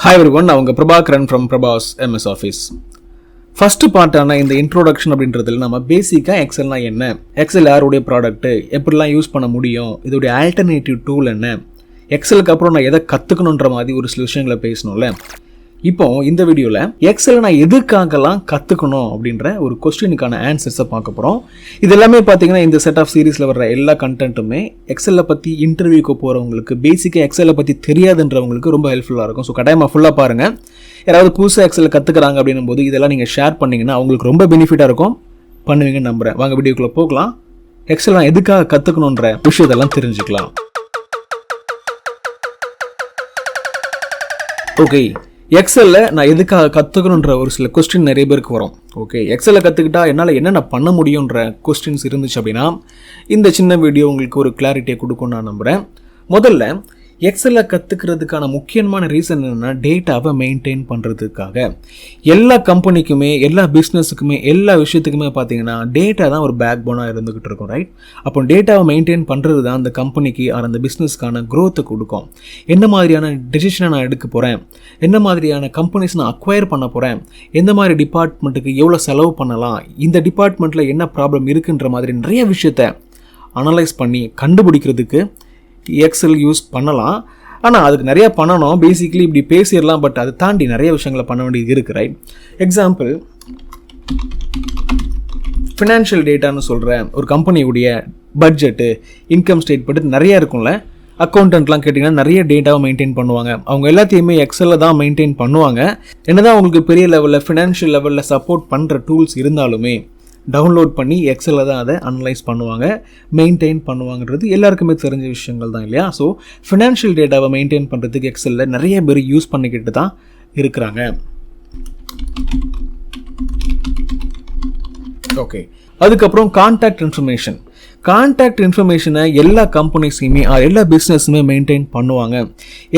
Hi everyone, நான் உங்க Prabhakaran from Prabas MS Office. First பார்ட்டான இந்த இன்ட்ரோடக்ஷன் அப்படின்றதுல நம்ம பேசிக்காக எக்ஸல்னா என்ன, எக்ஸல் யாருடைய ப்ராடக்ட்டு, எப்படிலாம் யூஸ் பண்ண முடியும், இதோடைய ஆல்டர்னேட்டிவ் டூல் என்ன, எக்ஸலுக்கு அப்புறம் நான் எதை கற்றுக்கணுன்ற மாதிரி ஒரு சில விஷயங்களை பேசணும்ல. இப்போ இந்த வீடியோவில் எக்ஸலை நான் எதுக்காகலாம் கற்றுக்கணும் அப்படின்ற ஒரு கொஸ்டினுக்கான ஆன்சர்ஸை பார்க்க போகிறோம். இது எல்லாமே பார்த்தீங்கன்னா இந்த செட் ஆஃப் சீரீஸில் வர்ற எல்லா கண்டென்ட்டுமே எக்ஸலை பற்றி இன்டர்வியூக்கு போகிறவங்களுக்கு, பேசிக்காக எக்ஸலை பற்றி தெரியாதுன்றவங்களுக்கு ரொம்ப ஹெல்ப்ஃபுல்லாக இருக்கும். ஸோ கட்டாயமாக ஃபுல்லாக பாருங்கள். யாராவது புதுசாக எக்ஸலை கற்றுக்குறாங்க அப்படின்னும் போது இதெல்லாம் நீங்கள் ஷேர் பண்ணிங்கன்னா அவங்களுக்கு ரொம்ப பெனிஃபிட்டாக இருக்கும். பண்ணுவீங்கன்னு நம்புகிறேன். வாங்க வீடியோக்குள்ளே போகலாம். எக்ஸல் நான் எதுக்காக கற்றுக்கணுன்ற விஷயத்தெல்லாம் தெரிஞ்சுக்கலாம். ஓகே, எக்ஸலில் நான் எதுக்காக கற்றுக்கணுன்ற ஒரு சில கொஸ்டின் நிறைய பேருக்கு வரும். ஓகே, எக்ஸலில் கற்றுக்கிட்டா என்னால் என்னென்ன பண்ண முடியுன்ற கொஸ்டின்ஸ் இருந்துச்சு அப்படின்னா இந்த சின்ன வீடியோ உங்களுக்கு ஒரு கிளாரிட்டியை கொடுக்கும்னு நான் நம்புகிறேன். முதல்ல எக்ஸலில் கற்றுக்கிறதுக்கான முக்கியமான ரீசன் என்னென்னா டேட்டாவை மெயின்டைன் பண்ணுறதுக்காக. எல்லா கம்பெனிக்குமே, எல்லா பிஸ்னஸுக்குமே, எல்லா விஷயத்துக்குமே பார்த்தீங்கன்னா டேட்டா தான் ஒரு பேக் போனாக இருந்துக்கிட்டு இருக்கும், ரைட்? அப்போ டேட்டாவை மெயின்டைன் பண்ணுறது தான் அந்த கம்பெனிக்கு அந்த பிஸ்னஸ்க்கான க்ரோத்தை கொடுக்கும். என்ன மாதிரியான டெசிஷனை நான் எடுக்க போகிறேன், என்ன மாதிரியான கம்பெனிஸ் நான் அக்வயர் பண்ண போகிறேன், எந்த மாதிரி டிபார்ட்மெண்ட்டுக்கு எவ்வளோ செலவு பண்ணலாம், இந்த டிபார்ட்மெண்ட்டில் என்ன ப்ராப்ளம் இருக்குன்ற மாதிரி நிறைய விஷயத்தை அனலைஸ் பண்ணி கண்டுபிடிக்கிறதுக்கு எக்ஸல் யூஸ் பண்ணலாம். ஆனால் அதுக்கு நிறையா பண்ணணும். பேசிக்கலி இப்படி பேசிடலாம், பட் அதை தாண்டி நிறைய விஷயங்களை பண்ண வேண்டியது இருக்குது, ரைட்? எக்ஸாம்பிள், ஃபினான்ஷியல் டேட்டான்னு சொல்கிற ஒரு கம்பெனியுடைய பட்ஜெட்டு, இன்கம் ஸ்டேட்மெண்ட் நிறைய இருக்கும்ல. அக்கௌண்டன்ட்லாம் கேட்டிங்கன்னா நிறைய டேட்டாவை மெயின்டைன் பண்ணுவாங்க. அவங்க எல்லாத்தையுமே எக்ஸலில் தான் மெயின்டைன் பண்ணுவாங்க. என்னதான் அவங்களுக்கு பெரிய லெவலில் ஃபினான்ஷியல் லெவலில் சப்போர்ட் பண்ணுற டூல்ஸ் இருந்தாலுமே டவுன்லோட் பண்ணி எக்ஸலில் தான் அதை அனலைஸ் பண்ணுவாங்க, மெயின்டைன் பண்ணுவாங்கிறது எல்லாருக்குமே தெரிஞ்ச விஷயங்கள் தான் இல்லையா? ஸோ ஃபினான்ஷியல் டேட்டாவை மெயின்டைன் பண்ணுறதுக்கு எக்ஸலில் நிறைய பேர் யூஸ் பண்ணிக்கிட்டு தான் இருக்கிறாங்க. ஓகே, அதுக்கப்புறம் கான்டாக்ட் இன்ஃபர்மேஷனை எல்லா கம்பெனிஸுமே எல்லா பிஸ்னஸுமே மெயின்டைன் பண்ணுவாங்க.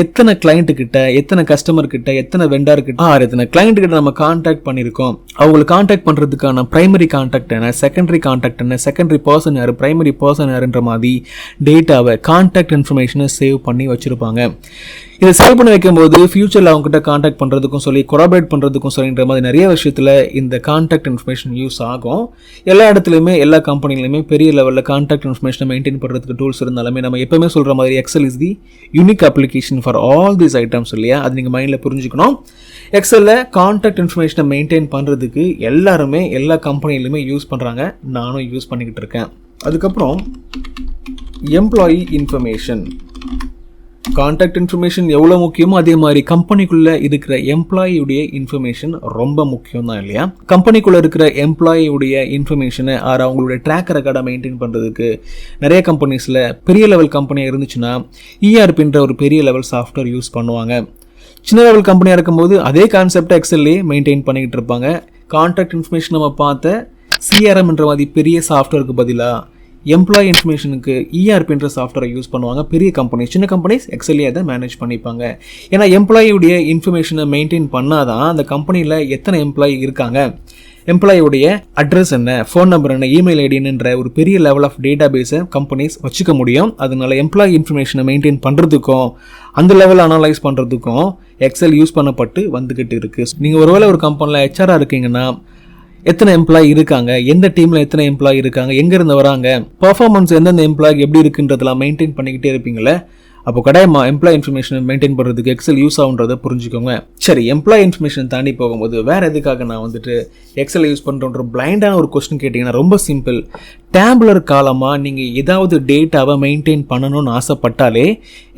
எத்தனை கிளைண்ட்டுக்கிட்ட, எத்தனை கஸ்டமர்கிட்ட, எத்தனை வெண்டார்கிட்ட, எத்தனை கிளைண்ட்டுக்கிட்ட நம்ம கான்டாக்ட் பண்ணியிருக்கோம், அவங்களை கான்டாக்ட் பண்ணுறதுக்கான ப்ரைமரி கான்டாக்ட் என்ன, செகண்டரி கான்டாக்ட் என்ன, செகண்டரி பர்சன் யார், ப்ரைமரி பர்சன் யாருன்ற மாதிரி டேட்டாவை, கான்டாக்ட் இன்ஃபர்மேஷனை சேவ் பண்ணி வச்சுருப்பாங்க. இதை சேவ் பண்ணி வைக்கும்போது ஃபியூச்சரில் அவங்ககிட்ட கான்டாக்ட் பண்ணுறதுக்கும் சொல்லி, கொலாபரேட் பண்ணுறதுக்கும் சொல்லின்ற மாதிரி நிறைய விஷயத்தில் இந்த கான்டாக்ட் இன்ஃபர்மேஷன் யூஸ் ஆகும். எல்லா இடத்துலையுமே, எல்லா கம்பெனிலையுமே பெரிய லெவலில் கான்டாக்ட் இன்ஃபர்மேஷனை மெயின்டைன் பண்ணுறதுக்கு டூல்ஸ் இருந்தாலுமே நம்ம எப்பவுமே சொல்கிற மாதிரி Excel is the unique application for all these items இல்லையா? அது நீங்கள் மைண்டில் புரிஞ்சுக்கணும். எக்ஸலில் கான்டாக்ட் இன்ஃபர்மேஷனை மெயின்டைன் பண்ணுறதுக்கு எல்லாருமே, எல்லா கம்பெனிலையுமே யூஸ் பண்ணுறாங்க. நானும் யூஸ் பண்ணிக்கிட்டு இருக்கேன். அதுக்கப்புறம் எம்ப்ளாயி இன்ஃபர்மேஷன், கான்டாக்ட் இன்ஃபர்மேஷன் எவ்வளோ முக்கியமோ அதே மாதிரி கம்பெனிக்குள்ளே இருக்கிற எம்ப்ளாயியுடைய இன்ஃபர்மேஷன் ரொம்ப முக்கியம் தான் இல்லையா? கம்பெனிக்குள்ளே இருக்கிற எம்ப்ளாயியுடைய இன்ஃபர்மேஷனை அவங்களுடைய ட்ராக் ரெக்கார்டை மெயின்டைன் பண்ணுறதுக்கு நிறைய கம்பெனிஸில், பெரிய லெவல் கம்பெனியாக இருந்துச்சுன்னா இஆர்பின்ற ஒரு பெரிய லெவல் சாஃப்ட்வேர் யூஸ் பண்ணுவாங்க. சின்ன லெவல் கம்பெனியாக இருக்கும்போது அதே கான்செப்டை எக்ஸல்லே மெயின்டைன் பண்ணிக்கிட்டு இருப்பாங்க. கான்டாக்ட் இன்ஃபர்மேஷன் நம்ம பார்த்த சிஆர்எம்ன்ற மாதிரி பெரிய சாஃப்ட்வேருக்கு பதிலாக எம்ப்ளாயி இன்ஃபர்மேஷனுக்கு இஆர்பின்ற சாஃப்ட்வேரை யூஸ் பண்ணுவாங்க பெரிய கம்பெனிஸ். சின்ன கம்பெனிஸ் எக்ஸல்லே அதை மேனேஜ் பண்ணிப்பாங்க. ஏன்னா எம்ப்ளாயியுடைய இன்ஃபர்மேஷனை மெயின்டைன் பண்ணாதான் அந்த கம்பெனியில் எத்தனை எம்ப்ளாயி இருக்காங்க, எம்ப்ளாயியுடைய அட்ரஸ் என்ன, ஃபோன் நம்பர் என்ன, இமெயில் ஐடின்ற ஒரு பெரிய லெவல் ஆஃப் டேட்டா பேஸை கம்பெனிஸ் வச்சுக்க முடியும். அதனால எம்ப்ளாயி இன்ஃபர்மேஷனை மெயின்டைன் பண்ணுறதுக்கும் அந்த லெவலில் அனலைஸ் பண்ணுறதுக்கும் எக்ஸல் யூஸ் பண்ணப்பட்டு வந்துக்கிட்டு இருக்குது. நீங்கள் ஒருவேளை ஒரு கம்பெனியில் ஹெச்ஆராக இருக்கீங்கன்னா எத்தனை எம்ப்ளாயி இருக்காங்க, எந்த டீமில் எத்தனை எம்ப்ளாயி இருக்காங்க, எங்கேருந்து வராங்க, பர்ஃபார்மன்ஸ் எந்தெந்த எம்ப்ளாய்க்கு எப்படி இருக்குன்றதெல்லாம் மெயின்டைன் பண்ணிக்கிட்டே இருப்பீங்களே. அப்போ கட்டாயமாக எம்ப்ளாயி இன்ஃபர்மேஷனை மெயின்டைன் பண்ணுறதுக்கு எக்ஸல் யூஸ் ஆகுன்றதை புரிஞ்சுக்கோங்க. சரி, எம்ப்ளாயி இன்ஃபர்மேஷன் தாண்டி போகும்போது வேறு எதுக்காக நான் எக்ஸல் யூஸ் பண்ணுறோன்ற பிளைண்டான ஒரு கொஸ்டின் கேட்டிங்கன்னா ரொம்ப சிம்பிள். டேபுலர் காலமாக நீங்கள் ஏதாவது டேட்டாவை மெயின்டைன் பண்ணணும்னு ஆசைப்பட்டாலே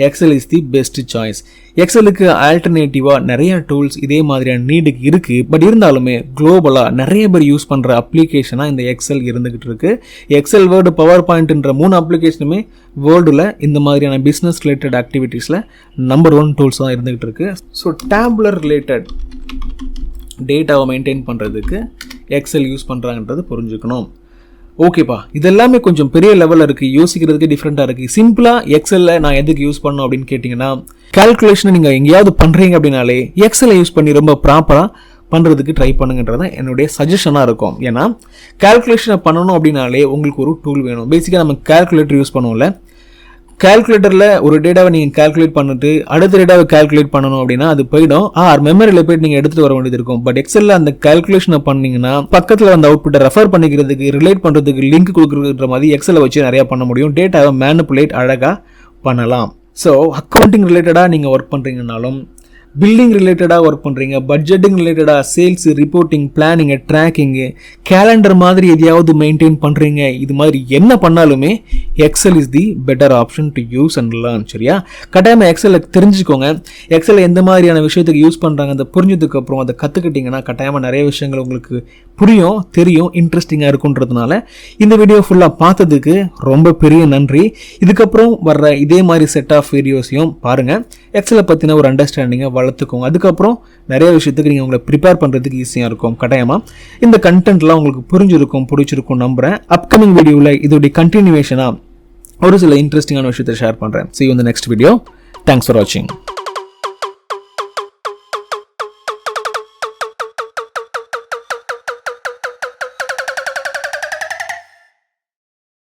Excel is the best choice. எக்ஸலுக்கு ஆல்டர்னேட்டிவாக நிறைய டூல்ஸ் இதே மாதிரியான நீடுக்கு இருக்குது. பட் இருந்தாலுமே குளோபலாக நிறைய பேர் யூஸ் பண்ணுற அப்ளிகேஷனாக இந்த எக்ஸல் இருந்துக்கிட்டு இருக்குது. எக்ஸல், வேர்டு, பவர் பாயிண்ட்ன்ற 3 அப்ளிகேஷனுமே வேர்ல்டில் இந்த மாதிரியான பிஸ்னஸ் ரிலேட்டட் ஆக்டிவிட்டீஸில் நம்பர் 1 டூல்ஸ் தான் இருந்துகிட்டு இருக்கு. ஸோ டேபுலர் ரிலேட்டட் டேட்டாவை மெயின்டைன் பண்ணுறதுக்கு எக்ஸல் யூஸ் பண்ணுறாங்கன்றது புரிஞ்சுக்கணும். ஓகேப்பா, இதெல்லாமே கொஞ்சம் பெரிய லெவலில் இருக்குது, யோசிக்கிறதுக்கு டிஃப்ரெண்ட்டாக இருக்குது. சிம்பிளாக எக்ஸலில் நான் எதுக்கு யூஸ் பண்ணணும் அப்படின்னு கேட்டிங்கன்னா, கால்குலேஷனை நீங்கள் எங்கேயாவது பண்ணுறீங்க அப்படின்னாலே எக்ஸலை யூஸ் பண்ணி ரொம்ப ப்ராப்பராக பண்ணுறதுக்கு ட்ரை பண்ணுங்கன்றது என்னுடைய சஜஷனாக இருக்கும். ஏன்னா கால்குலேஷனை பண்ணணும் அப்படின்னாலே உங்களுக்கு ஒரு டூல் வேணும். பேசிக்காக நம்ம கால்குலேட்டர் யூஸ் பண்ணுவோம்ல, கால்குலேட்டரில் ஒரு டேட்டாவை நீங்கள் கால்குலேட் பண்ணிட்டு அடுத்த டேட்டாவை கால்குலேட் பண்ணணும் அப்படின்னா அது போயிடும். மெமரியில் போயிட்டு நீங்கள் எடுத்துகிட்டு வர வேண்டியது இருக்கும். பட் எக்ஸலில் அந்த கால்குலேஷனை பண்ணீங்கன்னா பக்கத்தில் அந்த அவுட்புட்டை ரெஃபர் பண்ணிக்கிறதுக்கு, ரிலேட் பண்ணுறதுக்கு, லிங்க் கொடுக்குற மாதிரி எக்ஸலை வச்சு நிறையா பண்ண முடியும். டேட்டாவை மேனிப்புலேட் அழகாக பண்ணலாம். ஸோ அக்கௌண்டிங் ரிலேட்டடாக நீங்கள் ஒர்க் பண்ணுறீங்கனாலும், பில்டிங் ரிலேட்டடாக ஒர்க் பண்ணுறீங்க, பட்ஜெட்டிங் ரிலேட்டடாக, sales, reporting, planning, tracking, calendar மாதிரி எதையாவது மெயின்டைன் பண்ணுறீங்க, இது மாதிரி என்ன பண்ணாலுமே Excel is the better option to use and learn. சரியா? கட்டாயமாக எக்ஸலை தெரிஞ்சுக்கோங்க. எக்ஸலை எந்த மாதிரியான விஷயத்துக்கு யூஸ் பண்ணுறாங்க அதை புரிஞ்சதுக்கு அப்புறம் அதை கற்றுக்கிட்டிங்கன்னா கட்டாயமாக நிறைய விஷயங்கள் உங்களுக்கு புரியும், தெரியும், இன்ட்ரெஸ்டிங்காக இருக்குன்றதுனால இந்த வீடியோ ஃபுல்லாக பார்த்ததுக்கு ரொம்ப பெரிய நன்றி. இதுக்கப்புறம் வர்ற இதே மாதிரி செட் ஆஃப் வீடியோஸையும் பாருங்கள். எக்ஸலை பற்றின ஒரு அண்டர்ஸ்டாண்டிங்கை வளர்த்துக்கோங்க. அதுக்கப்புறம் நிறைய விஷயத்துக்கு நீங்கள் உங்களை ப்ரிப்பேர் பண்ணுறதுக்கு ஈஸியாக இருக்கும். கட்டாயமாக இந்த கண்டென்ட்லாம் உங்களுக்கு புரிஞ்சிருக்கும், பிடிச்சிருக்கும் நம்புகிறேன். அப்கமிங் வீடியோவில் இதோடைய கண்டினியூவேஷனாக ஒரு சில இன்ட்ரெஸ்டிங்கான விஷயத்தை ஷேர் பண்ணுறேன். See you in the next video. Thanks for watching.